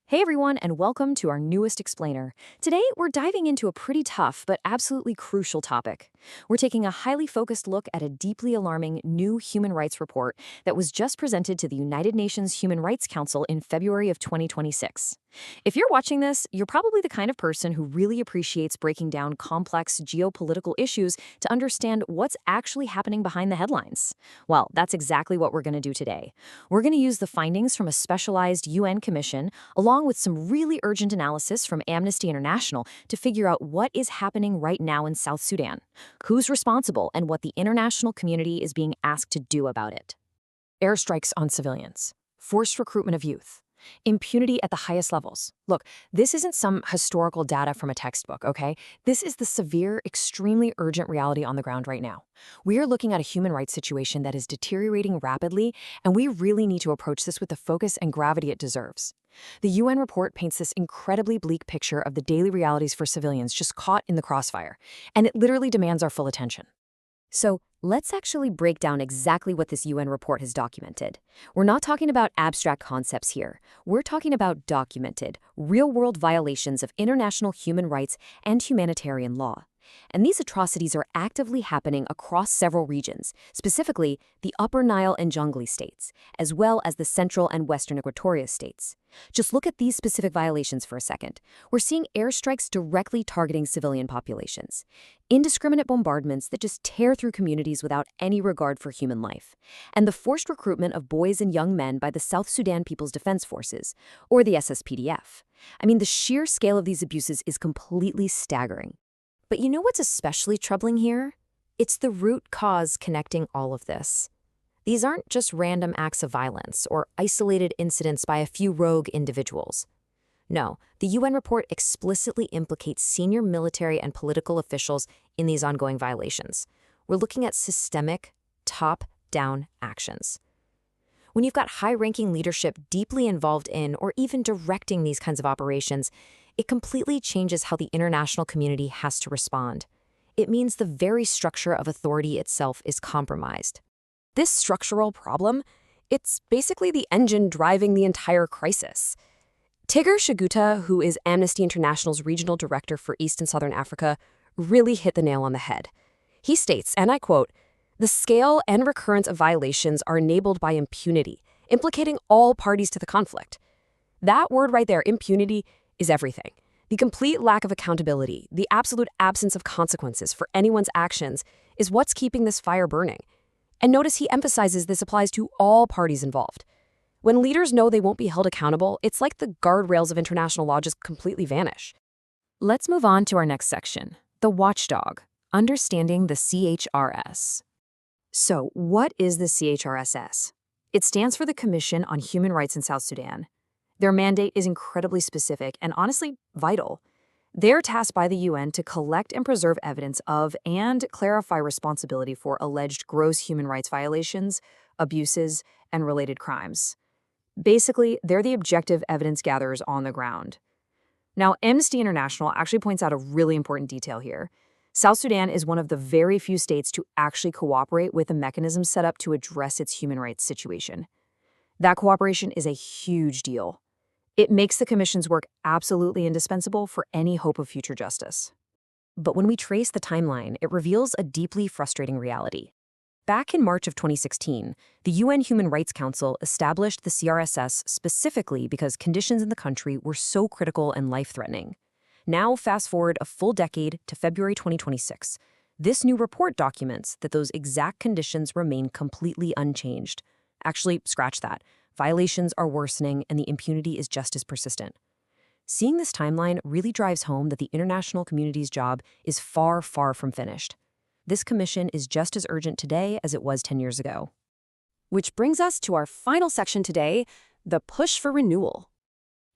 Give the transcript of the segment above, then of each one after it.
Hey everyone, and welcome to our newest explainer. Today, we're diving into a pretty tough but absolutely crucial topic. We're taking a highly focused look at a deeply alarming new human rights report that was just presented to the United Nations Human Rights Council in February of 2026. If you're watching this, you're probably the kind of person who really appreciates breaking down complex geopolitical issues to understand what's actually happening behind the headlines. Well, that's exactly what we're going to do today. We're going to use the findings from a specialized UN commission, along with some really urgent analysis from Amnesty International, to figure out what is happening right now in South Sudan, who's responsible, and what the international community is being asked to do about it. Airstrikes on civilians, forced recruitment of youth, impunity at the highest levels. Look, this isn't some historical data from a textbook, okay? This is the severe, extremely urgent reality on the ground right now. We are looking at a human rights situation that is deteriorating rapidly, and we really need to approach this with the focus and gravity it deserves. The UN report paints this incredibly bleak picture of the daily realities for civilians just caught in the crossfire, and it literally demands our full attention. So, let's actually break down exactly what this UN report has documented. We're not talking about abstract concepts here. We're talking about documented, real-world violations of international human rights and humanitarian law. And these atrocities are actively happening across several regions, specifically the Upper Nile and Jonglei states, as well as the Central and Western Equatoria states. Just look at these specific violations for a second. We're seeing airstrikes directly targeting civilian populations, indiscriminate bombardments that just tear through communities without any regard for human life, and the forced recruitment of boys and young men by the South Sudan People's Defense Forces, or the SSPDF. I mean, the sheer scale of these abuses is completely staggering. But you know what's especially troubling here? It's the root cause connecting all of this. These aren't just random acts of violence or isolated incidents by a few rogue individuals. No, the UN report explicitly implicates senior military and political officials in these ongoing violations. We're looking at systemic, top-down actions. When you've got high-ranking leadership deeply involved in or even directing these kinds of operations, it completely changes how the international community has to respond. It means the very structure of authority itself is compromised. This structural problem, it's basically the engine driving the entire crisis. Tigger Shaguta, who is Amnesty International's regional director for East and Southern Africa, really hit the nail on the head. He states, and I quote, "The scale and recurrence of violations are enabled by impunity, implicating all parties to the conflict." That word right there, impunity, is everything. The complete lack of accountability, the absolute absence of consequences for anyone's actions is what's keeping this fire burning. And notice he emphasizes this applies to all parties involved. When leaders know they won't be held accountable, it's like the guardrails of international law just completely vanish. Let's move on to our next section, the watchdog, understanding the CHRSS. So, what is the CHRSS? It stands for the Commission on Human Rights in South Sudan. Their mandate is incredibly specific and honestly vital. They're tasked by the UN to collect and preserve evidence of and clarify responsibility for alleged gross human rights violations, abuses, and related crimes. Basically, they're the objective evidence gatherers on the ground. Now, Amnesty International actually points out a really important detail here. South Sudan is one of the very few states to actually cooperate with a mechanism set up to address its human rights situation. That cooperation is a huge deal. It makes the Commission's work absolutely indispensable for any hope of future justice. But when we trace the timeline, it reveals a deeply frustrating reality. Back in March of 2016, the UN Human Rights Council established the CRSS specifically because conditions in the country were so critical and life-threatening. Now, fast forward a full decade to February 2026. This new report documents that those exact conditions remain completely unchanged. Actually, scratch that. Violations are worsening and the impunity is just as persistent. Seeing this timeline really drives home that the international community's job is far, far from finished. This commission is just as urgent today as it was 10 years ago. Which brings us to our final section today, the push for renewal.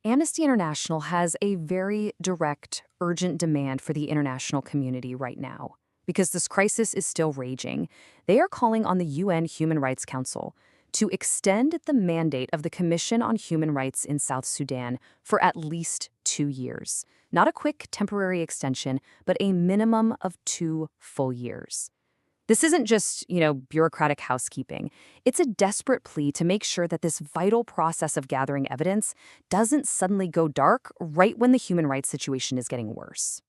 Amnesty International has a very direct, urgent demand for the international community right now. Because this crisis is still raging, they are calling on the UN Human Rights Council to extend the mandate of the Commission on Human Rights in South Sudan for at least 2 years. Not a quick temporary extension, but a minimum of 2 full years. This isn't just, bureaucratic housekeeping. It's a desperate plea to make sure that this vital process of gathering evidence doesn't suddenly go dark right when the human rights situation is getting worse.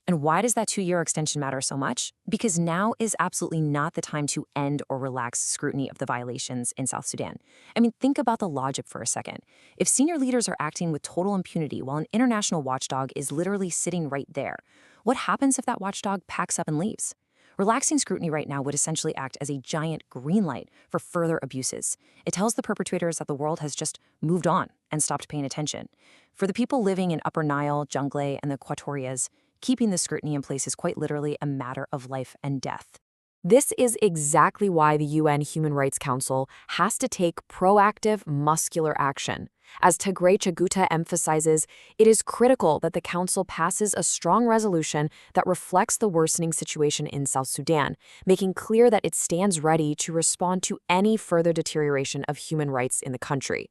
And why does that 2-year extension matter so much? Because now is absolutely not the time to end or relax scrutiny of the violations in South Sudan. I mean, think about the logic for a second. If senior leaders are acting with total impunity while an international watchdog is literally sitting right there, what happens if that watchdog packs up and leaves? Relaxing scrutiny right now would essentially act as a giant green light for further abuses. It tells the perpetrators that the world has just moved on and stopped paying attention. For the people living in Upper Nile, Jonglei, and the Equatorias, keeping the scrutiny in place is quite literally a matter of life and death. This is exactly why the UN Human Rights Council has to take proactive, muscular action. As Tigray Chaguta emphasizes, it is critical that the Council passes a strong resolution that reflects the worsening situation in South Sudan, making clear that it stands ready to respond to any further deterioration of human rights in the country.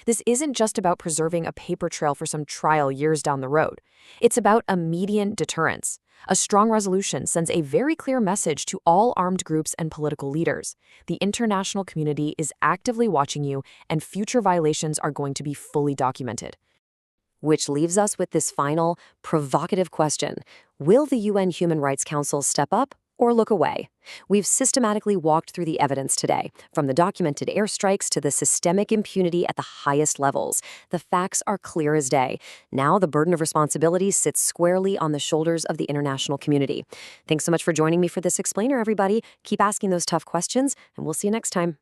This isn't just about preserving a paper trail for some trial years down the road. It's about immediate deterrence. A strong resolution sends a very clear message to all armed groups and political leaders. The international community is actively watching you, and future violations are going to be fully documented. Which leaves us with this final, provocative question. Will the UN Human Rights Council step up or look away? We've systematically walked through the evidence today, from the documented airstrikes to the systemic impunity at the highest levels. The facts are clear as day. Now the burden of responsibility sits squarely on the shoulders of the international community. Thanks so much for joining me for this explainer, everybody. Keep asking those tough questions, and we'll see you next time.